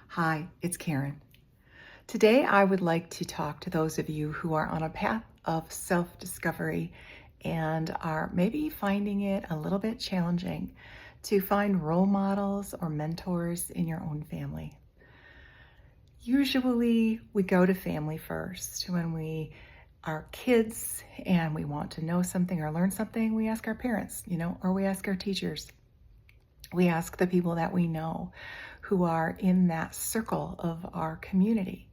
Hi, it's Karen. Today I would like to talk to those of you who are on a path of self-discovery and are maybe finding it a little bit challenging to find role models or mentors in your own family. Usually we go to family first. When we are kids and we want to know something or learn something, we ask our parents, or we ask our teachers. We ask the people that we know who are in that circle of our community.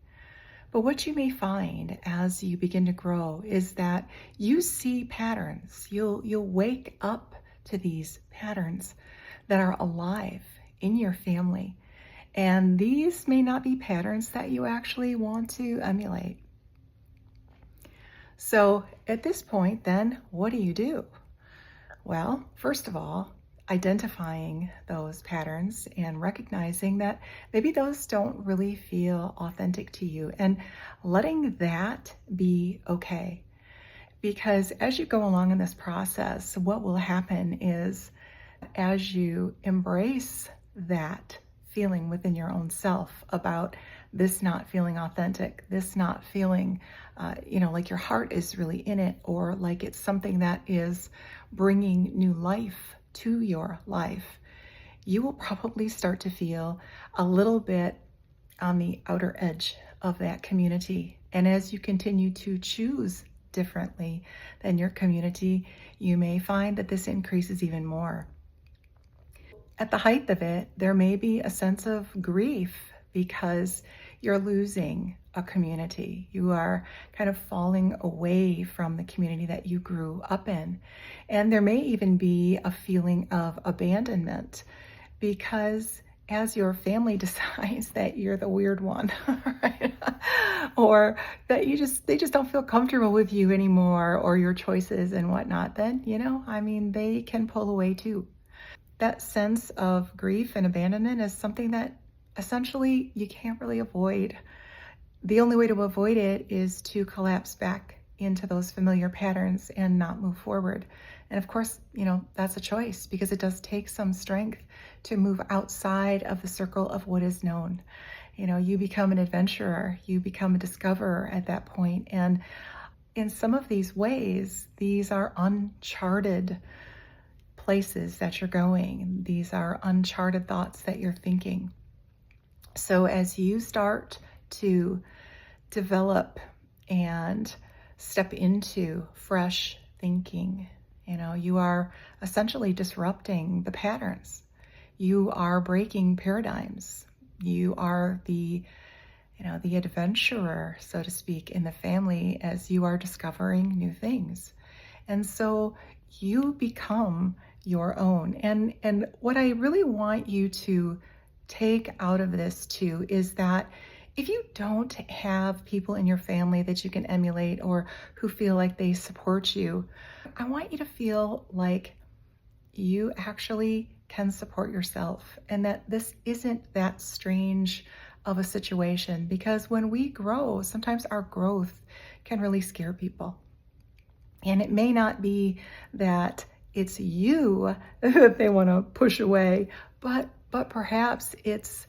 But what you may find as you begin to grow is that you see patterns. You'll wake up to these patterns that are alive in your family. And these may not be patterns that you actually want to emulate. So at this point, then, what do you do? Well, first of all, identifying those patterns and recognizing that maybe those don't really feel authentic to you and letting that be okay. Because as you go along in this process, what will happen is as you embrace that feeling within your own self about this not feeling authentic, this not feeling, like your heart is really in it, or like it's something that is bringing new life to your life, you will probably start to feel a little bit on the outer edge of that community. And as you continue to choose differently than your community, you may find that this increases even more. At the height of it, there may be a sense of grief because you're losing a community. You are kind of falling away from the community that you grew up in. And there may even be a feeling of abandonment because as your family decides that you're the weird one, right? Or that they just don't feel comfortable with you anymore or your choices and whatnot, then, they can pull away too. That sense of grief and abandonment is something that essentially you can't really avoid. The only way to avoid it is to collapse back into those familiar patterns and not move forward. And of course, that's a choice because it does take some strength to move outside of the circle of what is known. You become an adventurer, you become a discoverer at that point. And in some of these ways, these are uncharted places that you're going. These are uncharted thoughts that you're thinking. So as you start to develop and step into fresh thinking, you are essentially disrupting the patterns. You are breaking paradigms. You are the adventurer, so to speak, in the family as you are discovering new things. And so you become your own. And what I really want you to take out of this too is that if you don't have people in your family that you can emulate or who feel like they support you, I want you to feel like you actually can support yourself and that this isn't that strange of a situation, because when we grow, sometimes our growth can really scare people. And it may not be that it's you that they want to push away, but perhaps it's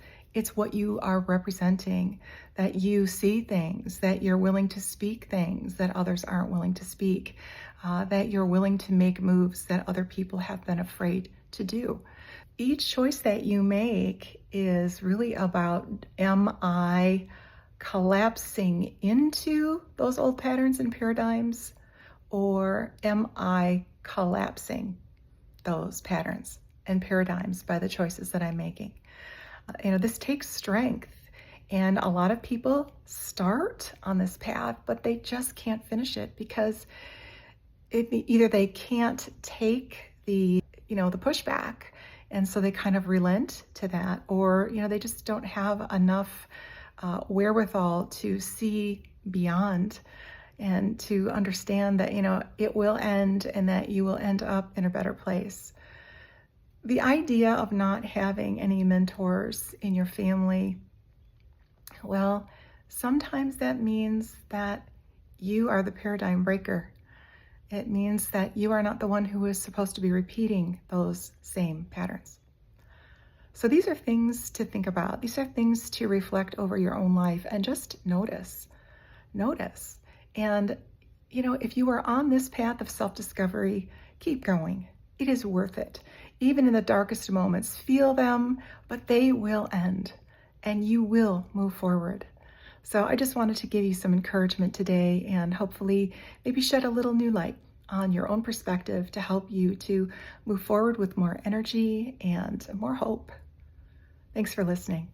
what you are representing, that you see things, that you're willing to speak things that others aren't willing to speak, that you're willing to make moves that other people have been afraid to do. Each choice that you make is really about, am I collapsing into those old patterns and paradigms, or am I collapsing those patterns and paradigms by the choices that I'm making? This takes strength, and a lot of people start on this path, but they just can't finish it because either they can't take the pushback, and so they kind of relent to that, or they just don't have enough wherewithal to see beyond and to understand that it will end and that you will end up in a better place. The idea of not having any mentors in your family, well, sometimes that means that you are the paradigm breaker. It means that you are not the one who is supposed to be repeating those same patterns. So these are things to think about. These are things to reflect over your own life and just notice. Notice. And, if you are on this path of self-discovery, keep going. It is worth it. Even in the darkest moments, feel them, but they will end and you will move forward. So I just wanted to give you some encouragement today and hopefully maybe shed a little new light on your own perspective to help you to move forward with more energy and more hope. Thanks for listening.